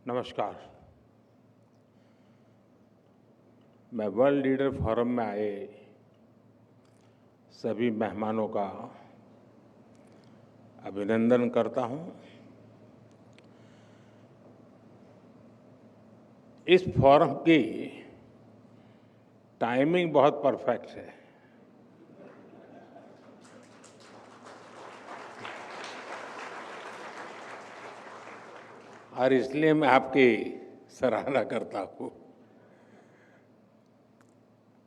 नमस्कार। मैं world leader forum में आए सभी मेहमानों का अभिनंदन करता हूं। इस फोरम की टाइमिंग बहुत परफेक्ट है। और इसलिए मैं आपकी सराहना करता हूं।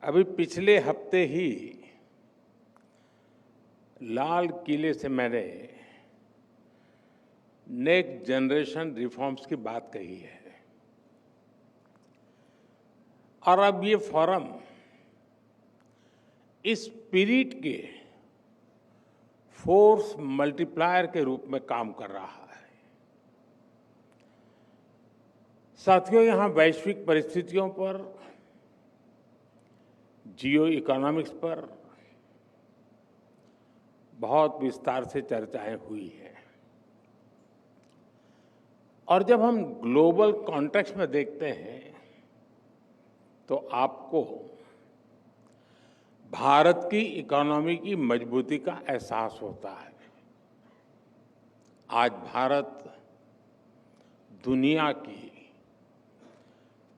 अभी पिछले हफ्ते ही लाल किले से मैंने नेक्स्ट जनरेशन रिफॉर्म्स की बात कही है और अब ये फोरम इस स्पिरिट के फोर्स मल्टीप्लायर के रूप में काम कर रहा है। साथियों, यहाँ वैश्विक परिस्थितियों पर, जियो इकोनॉमिक्स पर बहुत विस्तार से चर्चाएं हुई हैं और जब हम ग्लोबल कॉन्टेक्स्ट में देखते हैं तो आपको भारत की इकोनॉमी की मजबूती का एहसास होता है। आज भारत दुनिया की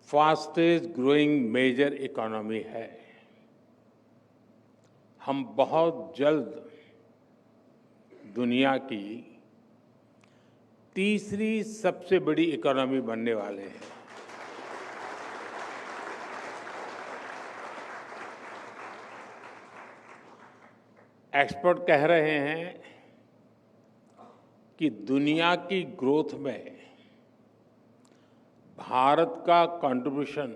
फास्टेस्ट ग्रोइंग मेजर इकोनॉमी है। हम बहुत जल्द दुनिया की तीसरी सबसे बड़ी इकोनॉमी बनने वाले हैं। एक्सपर्ट कह रहे हैं कि दुनिया की ग्रोथ में भारत का कंट्रीब्यूशन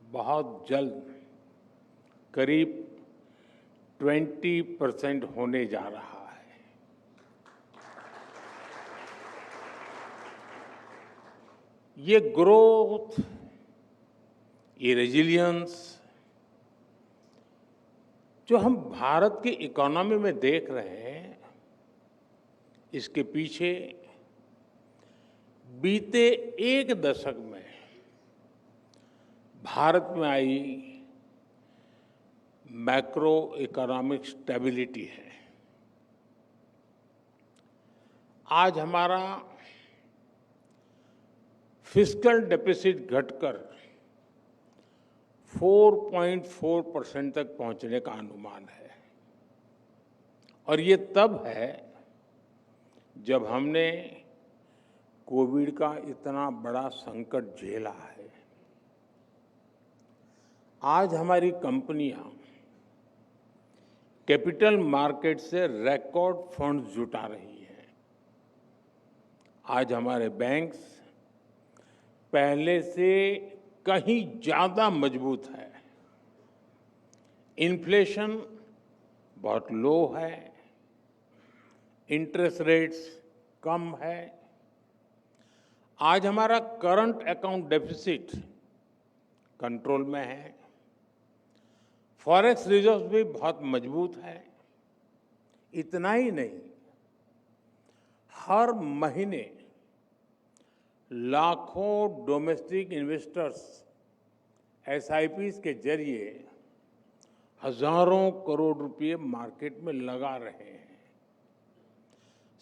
बहुत जल्द करीब 20% होने जा रहा है। ये ग्रोथ, ये रेजिलियंस जो हम भारत की इकोनॉमी में देख रहे हैं, इसके पीछे बीते एक दशक में भारत में आई मैक्रो इकोनॉमिक स्टेबिलिटी है। आज हमारा फिस्कल डेफिसिट घटकर 4.4% तक पहुंचने का अनुमान है और ये तब है जब हमने कोविड का इतना बड़ा संकट झेला है। आज हमारी कंपनियां कैपिटल मार्केट से रिकॉर्ड फंड्स जुटा रही हैं। आज हमारे बैंक्स पहले से कहीं ज्यादा मजबूत है। इन्फ्लेशन बहुत लो है, इंटरेस्ट रेट्स कम है। आज हमारा करंट अकाउंट डेफिसिट कंट्रोल में है। फॉरेक्स रिजर्व भी बहुत मजबूत है। इतना ही नहीं, हर महीने लाखों डोमेस्टिक इन्वेस्टर्स एसआईपीज के जरिए हजारों करोड़ रुपए मार्केट में लगा रहे हैं।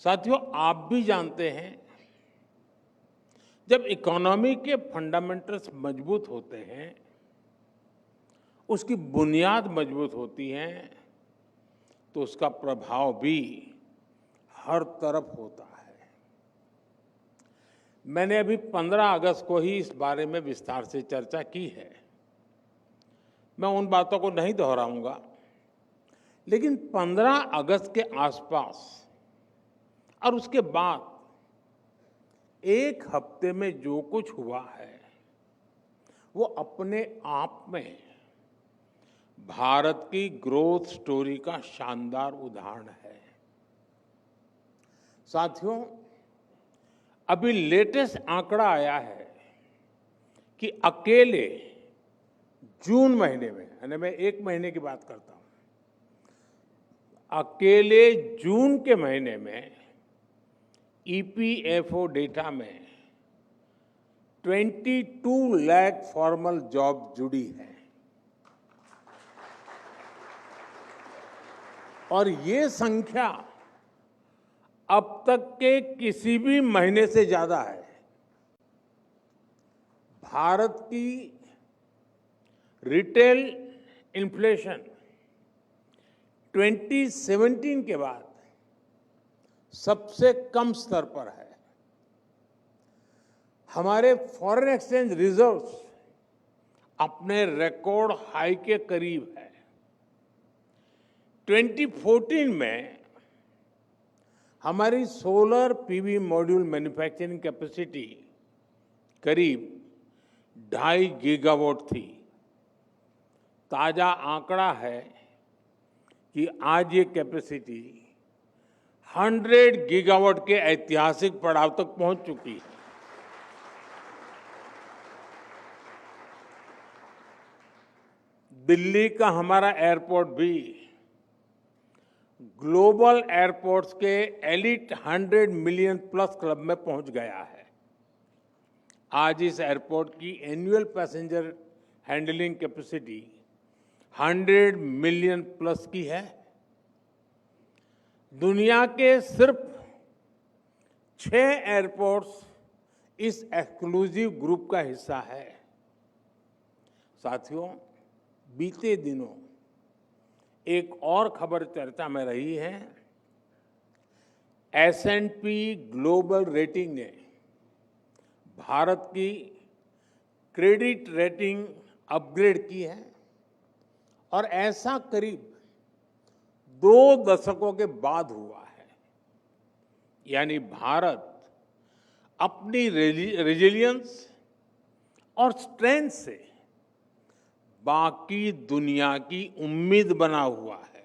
साथियों, आप भी जानते हैं, जब इकोनॉमी के फंडामेंटल्स मजबूत होते हैं, उसकी बुनियाद मजबूत होती है, तो उसका प्रभाव भी हर तरफ होता है। मैंने अभी 15 अगस्त को ही इस बारे में विस्तार से चर्चा की है। मैं उन बातों को नहीं दोहराऊंगा, लेकिन 15 अगस्त के आसपास और उसके बाद एक हफ्ते में जो कुछ हुआ है, वो अपने आप में भारत की ग्रोथ स्टोरी का शानदार उदाहरण है। साथियों, अभी लेटेस्ट आंकड़ा आया है कि अकेले जून महीने में, यानी मैं एक महीने की बात करता हूं, अकेले जून के महीने में ईपीएफओ डेटा में 22 लाख फॉर्मल जॉब जुड़ी है और ये संख्या अब तक के किसी भी महीने से ज्यादा है। भारत की रिटेल इन्फ्लेशन 2017 के बाद सबसे कम स्तर पर है। हमारे फॉरेन एक्सचेंज रिजर्व्स अपने रिकॉर्ड हाई के करीब है। 2014 में हमारी solar PV module manufacturing capacity करीब 2.5 गीगावाट थी। ताजा आंकड़ा है कि आज ये कैपेसिटी 100 गीगावाट के ऐतिहासिक पड़ाव तक पहुंच चुकी है। दिल्ली का हमारा एयरपोर्ट भी ग्लोबल एयरपोर्ट्स के एलिट 100 मिलियन प्लस क्लब में पहुंच गया है। आज इस एयरपोर्ट की annual passenger handling capacity 100 million plus की है। दुनिया के सिर्फ 6 एयरपोर्ट्स इस एक्सक्लूसिव ग्रुप का हिस्सा है। साथियों, बीते दिनों एक और खबर चर्चा में रही है। S&P ग्लोबल रेटिंग ने भारत की क्रेडिट रेटिंग अपग्रेड की है और ऐसा करीब 2 दशकों के बाद हुआ है। यानी भारत अपनी रेजिलियंस और स्ट्रेंथ से बाकी दुनिया की उम्मीद बना हुआ है।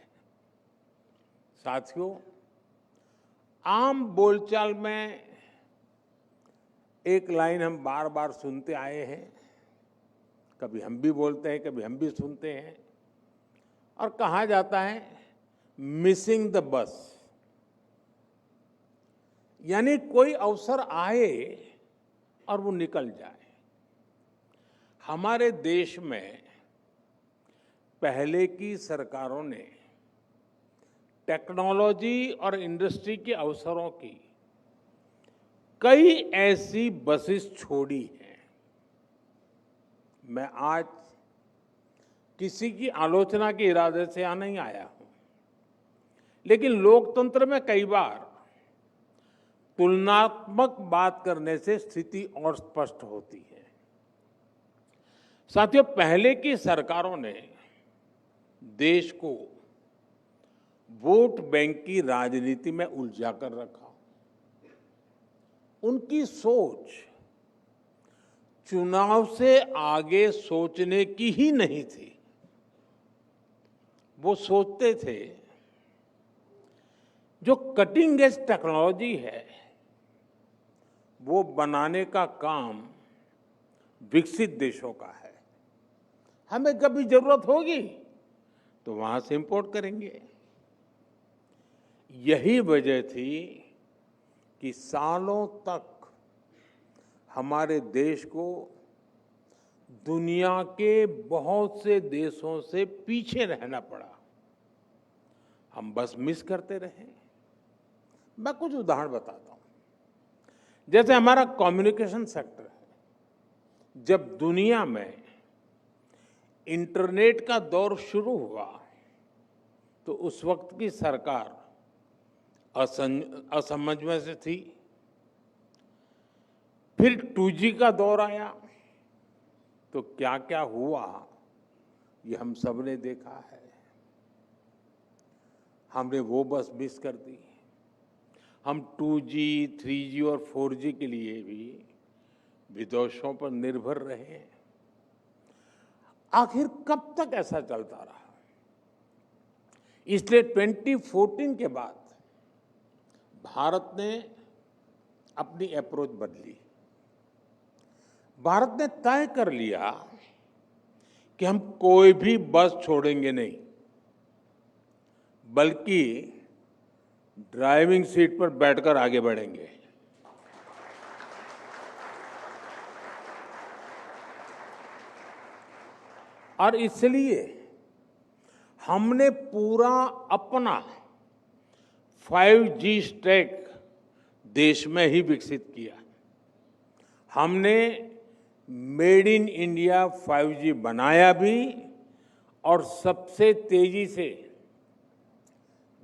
साथियों, आम बोलचाल में एक लाइन हम बार बार सुनते आए हैं, कभी हम भी बोलते हैं, कभी हम भी सुनते हैं, और कहा जाता है मिसिंग द बस। यानी कोई अवसर आए और वो निकल जाए। हमारे देश में पहले की सरकारों ने टेक्नोलॉजी और इंडस्ट्री के अवसरों की कई ऐसी बसेस छोड़ी हैं। मैं आज किसी की आलोचना के इरादे से यहां नहीं आया हूं, लेकिन लोकतंत्र में कई बार तुलनात्मक बात करने से स्थिति और स्पष्ट होती है। साथियों, पहले की सरकारों ने देश को वोट बैंक की राजनीति में उलझा कर रखा। उनकी सोच चुनाव से आगे सोचने की ही नहीं थी। वो सोचते थे जो कटिंग एज टेक्नोलॉजी है वो बनाने का काम विकसित देशों का है। हमें कभी जरूरत होगी तो वहां से इंपोर्ट करेंगे। यही वजह थी कि सालों तक हमारे देश को दुनिया के बहुत से देशों से पीछे रहना पड़ा। हम बस मिस करते रहे। मैं कुछ उदाहरण बताता हूं। जैसे हमारा कम्युनिकेशन सेक्टर है। जब दुनिया में इंटरनेट का दौर शुरू हुआ तो उस वक्त की सरकार असमझ में से थी। फिर 2G का दौर आया तो क्या क्या हुआ ये हम सब ने देखा है। हमने वो बस मिस कर दी। हम 2G, 3G और 4G के लिए भी विदेशों पर निर्भर रहे। आखिर कब तक ऐसा चलता रहा? इसलिए 2014 के बाद भारत ने अपनी अप्रोच बदली। भारत ने तय कर लिया कि हम कोई भी बस छोड़ेंगे नहीं, बल्कि ड्राइविंग सीट पर बैठकर आगे बढ़ेंगे। और इसलिए हमने पूरा अपना 5G स्टैक देश में ही विकसित किया। हमने मेड इन इंडिया 5G बनाया भी और सबसे तेजी से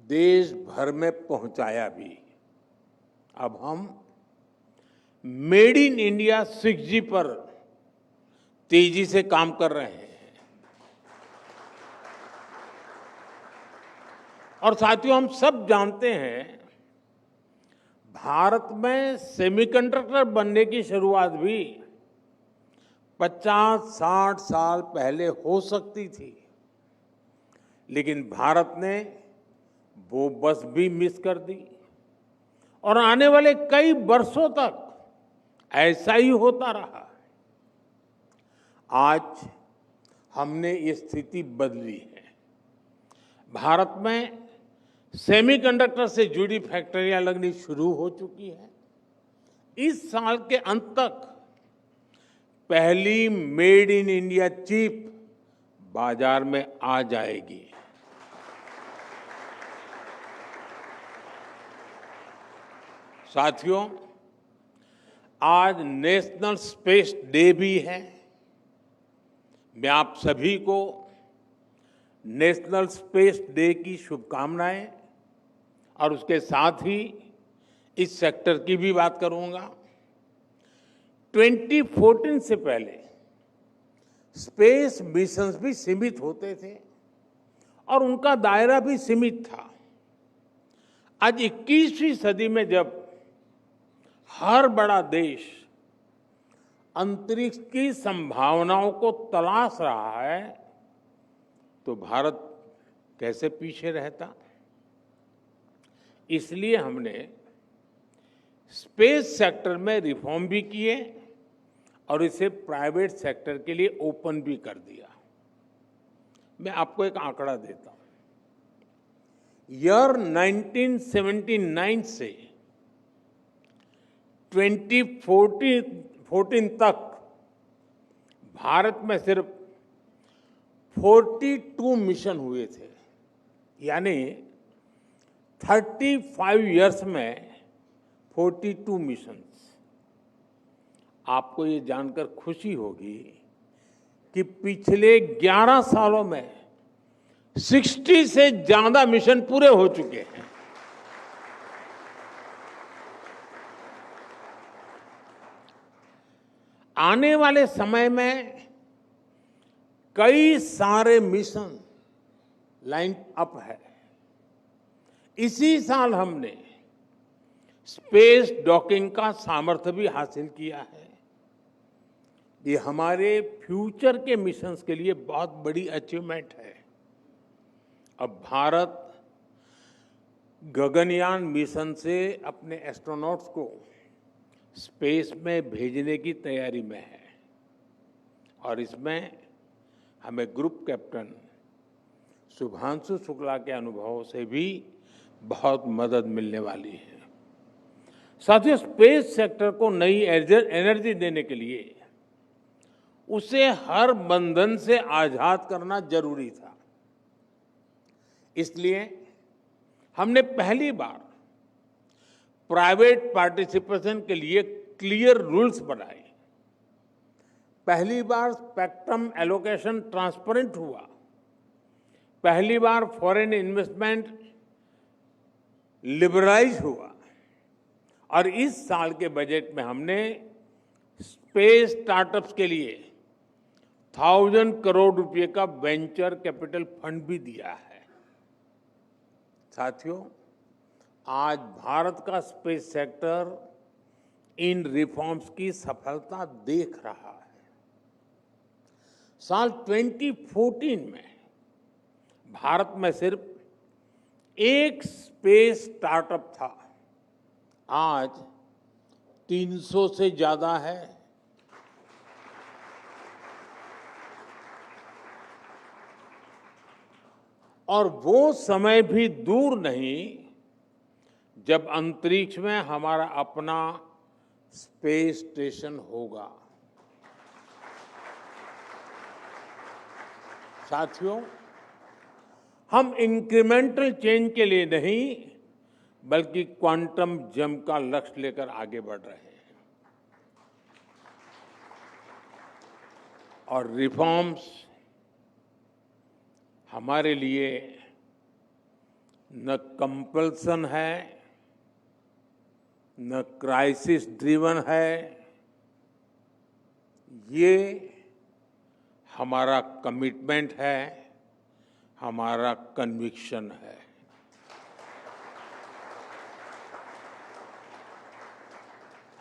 देश भर में पहुंचाया भी। अब हम मेड इन इंडिया 6G पर तेजी से काम कर रहे हैं। और साथियों, हम सब जानते हैं भारत में सेमीकंडक्टर बनने की शुरुआत भी 50-60 साल पहले हो सकती थी, लेकिन भारत ने वो बस भी मिस कर दी और आने वाले कई वर्षों तक ऐसा ही होता रहा। आज हमने ये स्थिति बदली है। भारत में सेमीकंडक्टर से जुड़ी फैक्ट्रियां लगनी शुरू हो चुकी है। इस साल के अंत तक पहली मेड इन इंडिया चिप बाजार में आ जाएगी। साथियों, आज नेशनल स्पेस डे भी है। मैं आप सभी को नेशनल स्पेस डे की शुभकामनाएं और उसके साथ ही इस सेक्टर की भी बात करूंगा। 2014 से पहले स्पेस मिशंस भी सीमित होते थे और उनका दायरा भी सीमित था। आज 21वीं सदी में जब हर बड़ा देश अंतरिक्ष की संभावनाओं को तलाश रहा है, तो भारत कैसे पीछे रहता। इसलिए हमने स्पेस सेक्टर में रिफॉर्म भी किए और इसे प्राइवेट सेक्टर के लिए ओपन भी कर दिया। मैं आपको एक आंकड़ा देता हूं। ईयर 1979 से 2014 तक भारत में सिर्फ 42 मिशन हुए थे, यानी 35 इयर्स में 42 मिशंस। आपको ये जानकर खुशी होगी कि पिछले 11 सालों में 60 से ज्यादा मिशन पूरे हो चुके हैं। आने वाले समय में कई सारे मिशन लाइन अप है। इसी साल हमने स्पेस डॉकिंग का सामर्थ्य भी हासिल किया है। ये हमारे फ्यूचर के मिशंस के लिए बहुत बड़ी अचीवमेंट है। अब भारत गगनयान मिशन से अपने एस्ट्रोनॉट्स को स्पेस में भेजने की तैयारी में है और इसमें हमें ग्रुप कैप्टन शुभांशु शुक्ला के अनुभवों से भी बहुत मदद मिलने वाली है। साथियों, स्पेस सेक्टर को नई एनर्जी देने के लिए उसे हर बंधन से आजाद करना जरूरी था। इसलिए हमने पहली बार प्राइवेट पार्टिसिपेशन के लिए क्लियर रूल्स बनाए। पहली बार स्पेक्ट्रम एलोकेशन ट्रांसपेरेंट हुआ। पहली बार फॉरेन इन्वेस्टमेंट लिबरलाइज हुआ और इस साल के बजट में हमने स्पेस स्टार्टअप्स के लिए 1000 करोड़ रुपए का वेंचर कैपिटल फंड भी दिया है। साथियों, आज भारत का स्पेस सेक्टर इन रिफॉर्म्स की सफलता देख रहा है। साल 2014 में भारत में सिर्फ एक स्पेस स्टार्टअप था, आज 300 से ज्यादा है। और वो समय भी दूर नहीं जब अंतरिक्ष में हमारा अपना स्पेस स्टेशन होगा। साथियों, हम इंक्रीमेंटल चेंज के लिए नहीं बल्कि क्वांटम जंप का लक्ष्य लेकर आगे बढ़ रहे हैं और रिफॉर्म्स हमारे लिए न कंपल्सन है, न क्राइसिस ड्रिवन है, ये हमारा कमिटमेंट है, हमारा कन्विक्शन है।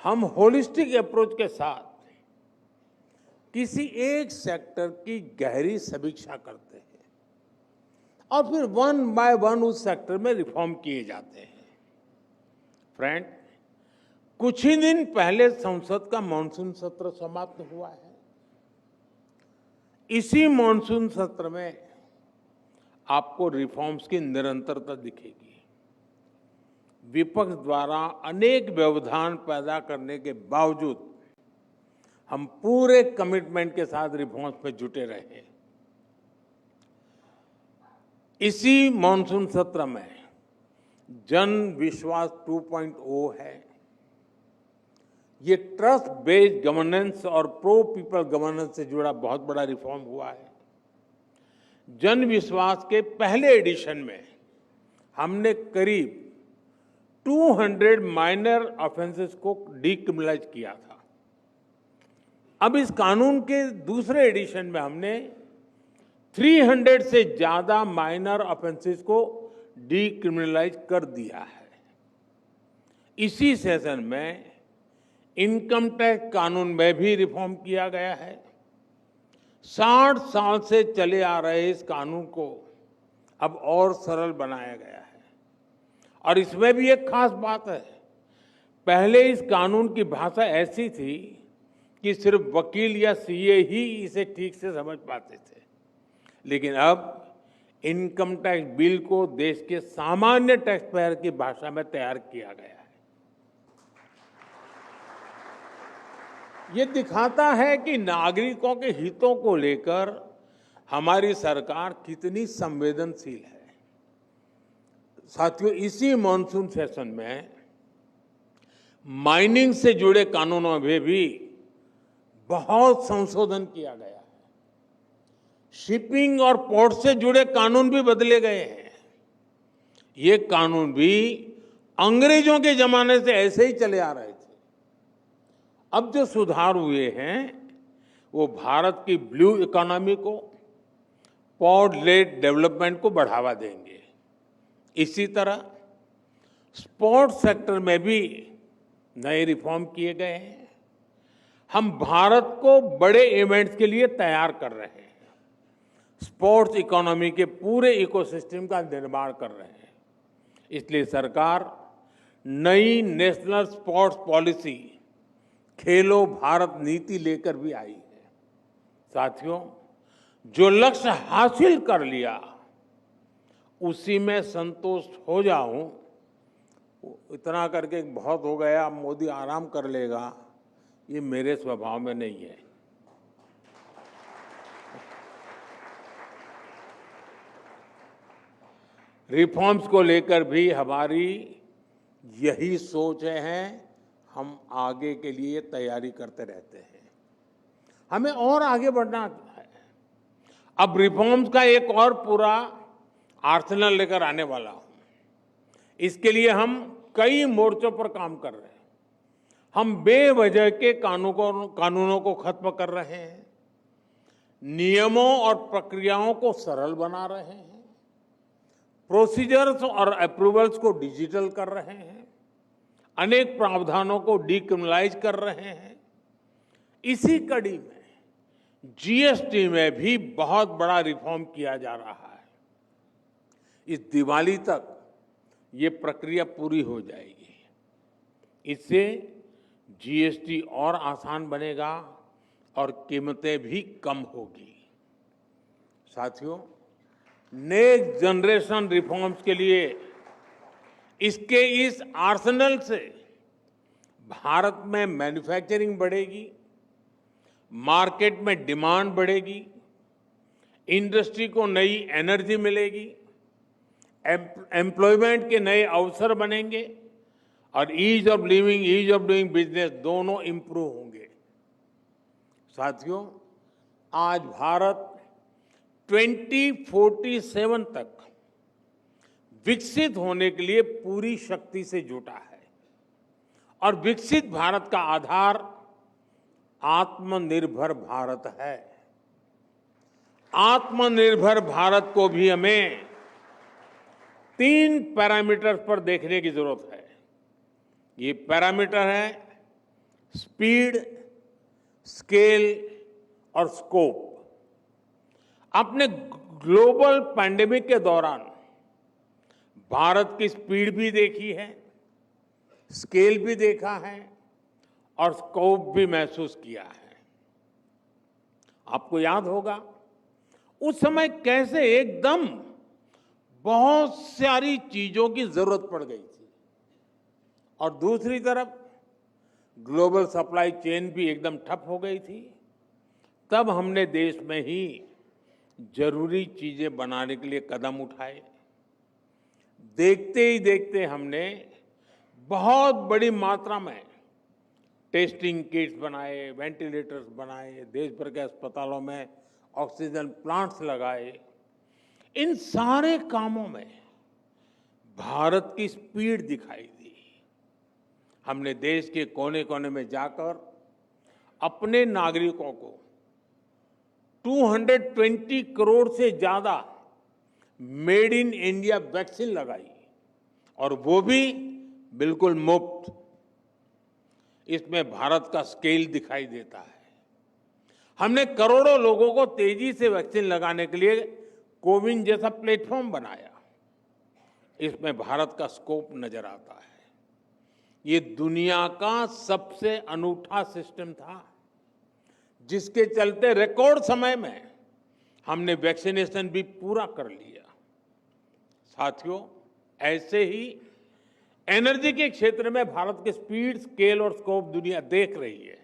हम होलिस्टिक अप्रोच के साथ किसी एक सेक्टर की गहरी समीक्षा करते हैं और फिर वन बाय वन उस सेक्टर में रिफॉर्म किए जाते हैं। फ्रेंड, कुछ ही दिन पहले संसद का मॉनसून सत्र समाप्त हुआ है। इसी मॉनसून सत्र में आपको रिफॉर्म्स की निरंतरता दिखेगी। विपक्ष द्वारा अनेक व्यवधान पैदा करने के बावजूद हम पूरे कमिटमेंट के साथ रिफॉर्म्स में जुटे रहे। इसी मॉनसून सत्र में जन विश्वास 2.0 है। ये ट्रस्ट बेस्ड गवर्नेंस और प्रो पीपल गवर्नेंस से जुड़ा बहुत बड़ा रिफॉर्म हुआ है। जन विश्वास के पहले एडिशन में हमने करीब 200 माइनर ऑफेंसेस को डीक्रिमिनलाइज किया था। अब इस कानून के दूसरे एडिशन में हमने 300 से ज्यादा माइनर ऑफेंसेस को डीक्रिमिनलाइज कर दिया है। इसी सेशन में इनकम टैक्स कानून में भी रिफॉर्म किया गया है। 60 साल से चले आ रहे इस कानून को अब और सरल बनाया गया है और इसमें भी एक खास बात है। पहले इस कानून की भाषा ऐसी थी कि सिर्फ वकील या सीए ही इसे ठीक से समझ पाते थे, लेकिन अब इनकम टैक्स बिल को देश के सामान्य टैक्स पेयर की भाषा में तैयार किया गया है। ये दिखाता है कि नागरिकों के हितों को लेकर हमारी सरकार कितनी संवेदनशील है। साथियों, इसी मॉनसून सेशन में माइनिंग से जुड़े कानूनों में भी बहुत संशोधन किया गया है। शिपिंग और पोर्ट से जुड़े कानून भी बदले गए हैं। ये कानून भी अंग्रेजों के जमाने से ऐसे ही चले आ रहे थे। अब जो सुधार हुए हैं वो भारत की ब्लू इकोनॉमी को, पोर्ट लेड डेवलपमेंट को बढ़ावा देंगे। इसी तरह स्पोर्ट्स सेक्टर में भी नए रिफॉर्म किए गए हैं। हम भारत को बड़े इवेंट्स के लिए तैयार कर रहे हैं। स्पोर्ट्स इकोनॉमी के पूरे इकोसिस्टम का निर्माण कर रहे हैं। इसलिए सरकार नई नेशनल स्पोर्ट्स पॉलिसी खेलो भारत नीति लेकर भी आई है। साथियों, जो लक्ष्य हासिल कर लिया उसी में संतुष्ट हो जाऊं, इतना करके बहुत हो गया, मोदी आराम कर लेगा, ये मेरे स्वभाव में नहीं है। रिफॉर्म्स को लेकर भी हमारी यही सोच है। हम आगे के लिए तैयारी करते रहते हैं। हमें और आगे बढ़ना है। अब रिफॉर्म्स का एक और पूरा आर्सेनल लेकर आने वाला हूं। इसके लिए हम कई मोर्चों पर काम कर रहे हैं। हम बेवजह के कानूनों को खत्म कर रहे हैं, नियमों और प्रक्रियाओं को सरल बना रहे हैं, प्रोसीजर्स और अप्रूवल्स को डिजिटल कर रहे हैं, अनेक प्रावधानों को डीक्रिमिनलाइज कर रहे हैं। इसी कड़ी में जीएसटी में भी बहुत बड़ा रिफॉर्म किया जा रहा है। इस दिवाली तक ये प्रक्रिया पूरी हो जाएगी। इससे जीएसटी और आसान बनेगा और कीमतें भी कम होगी। साथियों, नेक्स्ट जनरेशन रिफॉर्म्स के लिए इसके इस आर्सेनल से भारत में मैन्युफैक्चरिंग बढ़ेगी, मार्केट में डिमांड बढ़ेगी, इंडस्ट्री को नई एनर्जी मिलेगी, एम्प्लॉयमेंट के नए अवसर बनेंगे और ease of living, ease of doing business दोनों इंप्रूव होंगे। साथियों, आज भारत 2047 तक विकसित होने के लिए पूरी शक्ति से जुटा है और विकसित भारत का आधार आत्मनिर्भर भारत है। आत्मनिर्भर भारत को भी हमें 3 पैरामीटर्स पर देखने की जरूरत है। ये पैरामीटर है स्पीड, स्केल और स्कोप। आपने ग्लोबल पैंडेमिक के दौरान भारत की स्पीड भी देखी है, स्केल भी देखा है और स्कोप भी महसूस किया है। आपको याद होगा उस समय कैसे एकदम बहुत सारी चीजों की जरूरत पड़ गई थी और दूसरी तरफ ग्लोबल सप्लाई चेन भी एकदम ठप हो गई थी। तब हमने देश में ही जरूरी चीजें बनाने के लिए कदम उठाए। देखते ही देखते हमने बहुत बड़ी मात्रा में टेस्टिंग किट्स बनाए, वेंटिलेटर्स बनाए, देश भर के अस्पतालों में ऑक्सीजन प्लांट्स लगाए। इन सारे कामों में भारत की स्पीड दिखाई दी। हमने देश के कोने कोने में जाकर अपने नागरिकों को 220 करोड़ से ज्यादा मेड इन इंडिया वैक्सीन लगाई और वो भी बिल्कुल मुफ्त। इसमें भारत का स्केल दिखाई देता है। हमने करोड़ों लोगों को तेजी से वैक्सीन लगाने के लिए कोविन जैसा प्लेटफॉर्म बनाया। इसमें भारत का स्कोप नजर आता है। ये दुनिया का सबसे अनूठा सिस्टम था जिसके चलते रिकॉर्ड समय में हमने वैक्सीनेशन भी पूरा कर लिया। साथियों, ऐसे ही एनर्जी के क्षेत्र में भारत के स्पीड, स्केल और स्कोप दुनिया देख रही है।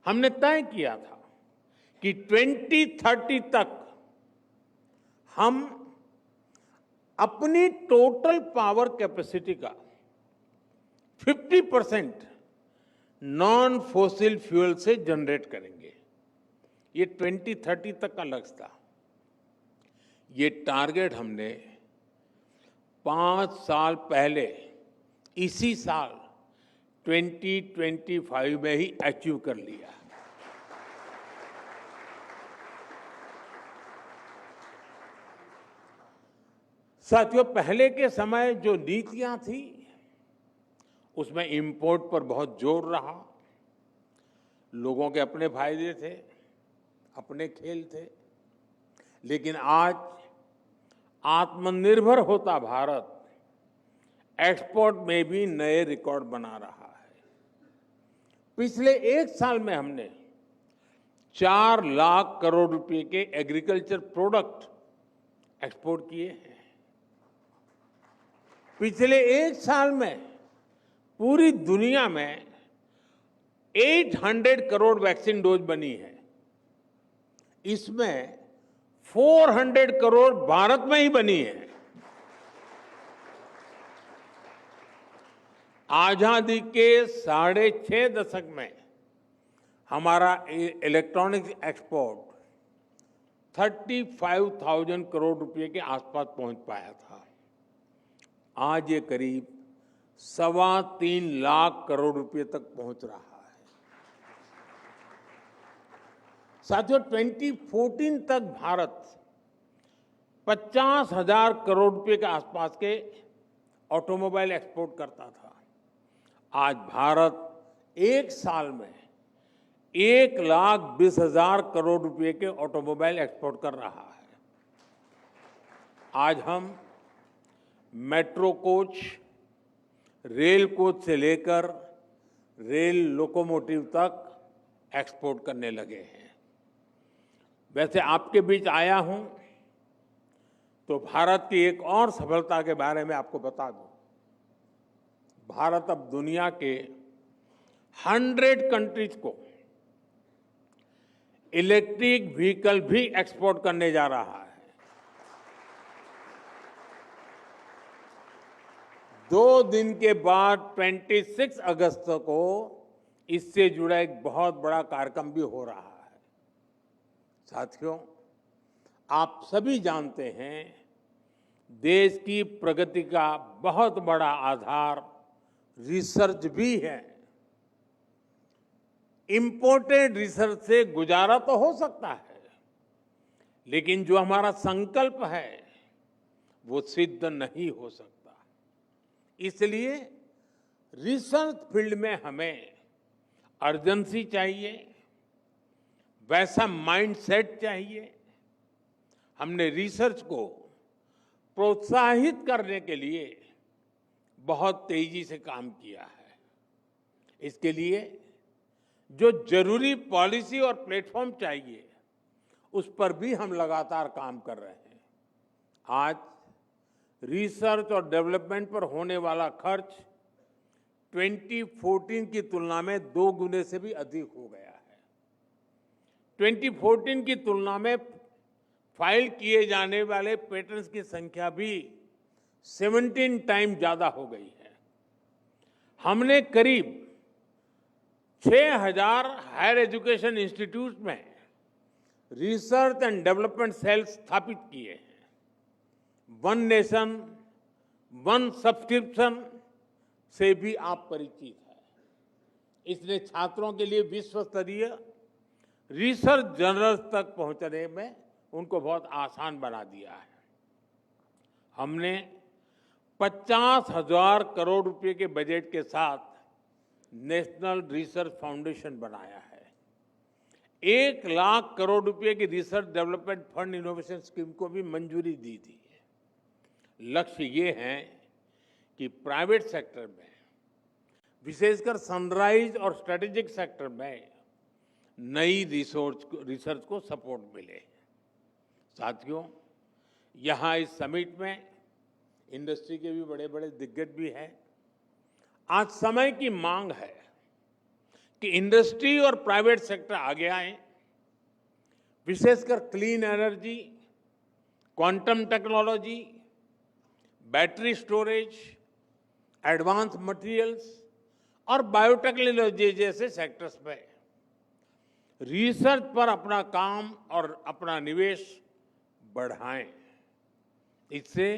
हमने तय किया था कि 2030 तक हम अपनी टोटल पावर कैपेसिटी का 50% नॉन फॉसिल फ्यूल से जनरेट करेंगे। ये 2030 तक का लक्ष्य था। ये टारगेट हमने 5 साल पहले इसी साल 2025 में ही अचीव कर लिया। साथियों, पहले के समय जो नीतियां थी उसमें इंपोर्ट पर बहुत जोर रहा। लोगों के अपने फायदे थे, अपने खेल थे। लेकिन आज आत्मनिर्भर होता भारत एक्सपोर्ट में भी नए रिकॉर्ड बना रहा है। पिछले 1 साल में हमने 4 लाख करोड़ रुपए के एग्रीकल्चर प्रोडक्ट एक्सपोर्ट किए हैं। पिछले 1 साल में पूरी दुनिया में 800 करोड़ वैक्सीन डोज बनी है। इसमें 400 करोड़ भारत में ही बनी है। आजादी के 6.5 दशक में हमारा इलेक्ट्रॉनिक्स एक्सपोर्ट 35,000 करोड़ रुपए के आसपास पहुंच पाया था। आज ये करीब 3.25 लाख करोड़ रुपए तक पहुंच रहा है। साथियों, 2014 तक भारत 50,000 करोड़ रुपए के आसपास के ऑटोमोबाइल एक्सपोर्ट करता था। आज भारत 1 साल में 1,20,000 करोड़ रुपए के ऑटोमोबाइल एक्सपोर्ट कर रहा है। आज हम मेट्रो कोच, रेल कोच से लेकर रेल लोकोमोटिव तक एक्सपोर्ट करने लगे हैं। वैसे आपके बीच आया हूं तो भारत की एक और सफलता के बारे में आपको बता दूं। भारत अब दुनिया के 100 कंट्रीज को इलेक्ट्रिक व्हीकल भी एक्सपोर्ट करने जा रहा है। 2 दिन के बाद 26 अगस्त को इससे जुड़ा एक बहुत बड़ा कार्यक्रम भी हो रहा है। साथियों, आप सभी जानते हैं, देश की प्रगति का बहुत बड़ा आधार रिसर्च भी है। इंपोर्टेड रिसर्च से गुजारा तो हो सकता है, लेकिन जो हमारा संकल्प है वो सिद्ध नहीं हो सकता। इसलिए रिसर्च फील्ड में हमें अर्जेंसी चाहिए, वैसा माइंडसेट चाहिए। हमने रिसर्च को प्रोत्साहित करने के लिए बहुत तेजी से काम किया है। इसके लिए जो जरूरी पॉलिसी और प्लेटफॉर्म चाहिए, उस पर भी हम लगातार काम कर रहे हैं। आज रिसर्च और डेवलपमेंट पर होने वाला खर्च 2014 की तुलना में 2 गुने से भी अधिक हो गया है। 2014 की तुलना में फाइल किए जाने वाले पेटेंट्स की संख्या भी 17 टाइम ज्यादा हो गई है। हमने करीब 6,000 हायर एजुकेशन इंस्टीट्यूट में रिसर्च एंड डेवलपमेंट सेल स्थापित किए हैं। वन नेशन वन सब्सक्रिप्शन से भी आप परिचित हैं। इसने छात्रों के लिए विश्व स्तरीय रिसर्च जर्नल्स तक पहुंचने में उनको बहुत आसान बना दिया है। हमने 50,000 करोड़ रुपए के बजट के साथ नेशनल रिसर्च फाउंडेशन बनाया है। 1 लाख करोड़ रुपए की research development fund innovation scheme को भी मंजूरी दी थी। लक्ष्य ये है कि प्राइवेट सेक्टर में, विशेषकर सनराइज और स्ट्रेटेजिक सेक्टर में नई रिसर्च को सपोर्ट मिले। साथियों, यहाँ इस समिट में इंडस्ट्री के भी बड़े बड़े दिग्गज भी हैं। आज समय की मांग है कि इंडस्ट्री और प्राइवेट सेक्टर आगे आए, विशेषकर clean energy, quantum technology, battery storage, advance materials और बायोटेक्नोलॉजी जैसे सेक्टर्स में रिसर्च पर अपना काम और अपना निवेश बढ़ाएं। इससे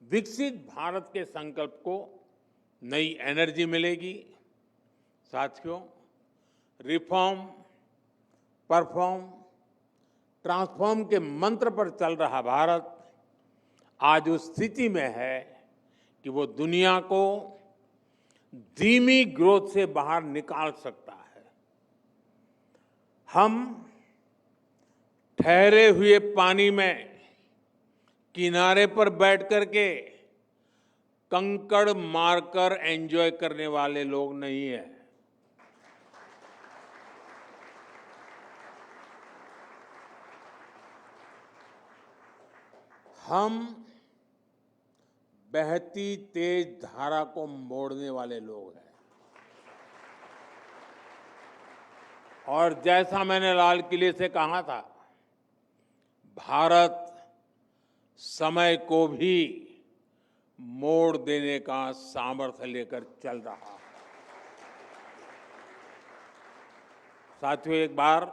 विकसित भारत के संकल्प को नई एनर्जी मिलेगी। साथियों, रिफॉर्म, परफॉर्म, ट्रांसफॉर्म के मंत्र पर चल रहा भारत आज उस स्थिति में है कि वो दुनिया को धीमी ग्रोथ से बाहर निकाल सकता है। हम ठहरे हुए पानी में किनारे पर बैठ करके कंकड़ मारकर एंजॉय करने वाले लोग नहीं हैं। हम बहती तेज धारा को मोड़ने वाले लोग हैं। और जैसा मैंने लाल किले से कहा था, भारत समय को भी मोड़ देने का सामर्थ्य लेकर चल रहा है। साथियों, एक बार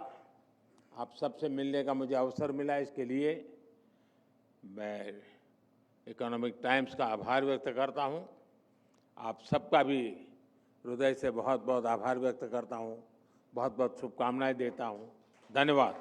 आप सबसे मिलने का मुझे अवसर मिला, इसके लिए मैं इकोनॉमिक टाइम्स का आभार व्यक्त करता हूं। आप सबका भी हृदय से बहुत बहुत आभार व्यक्त करता हूं। बहुत बहुत शुभकामनाएं देता हूं। धन्यवाद।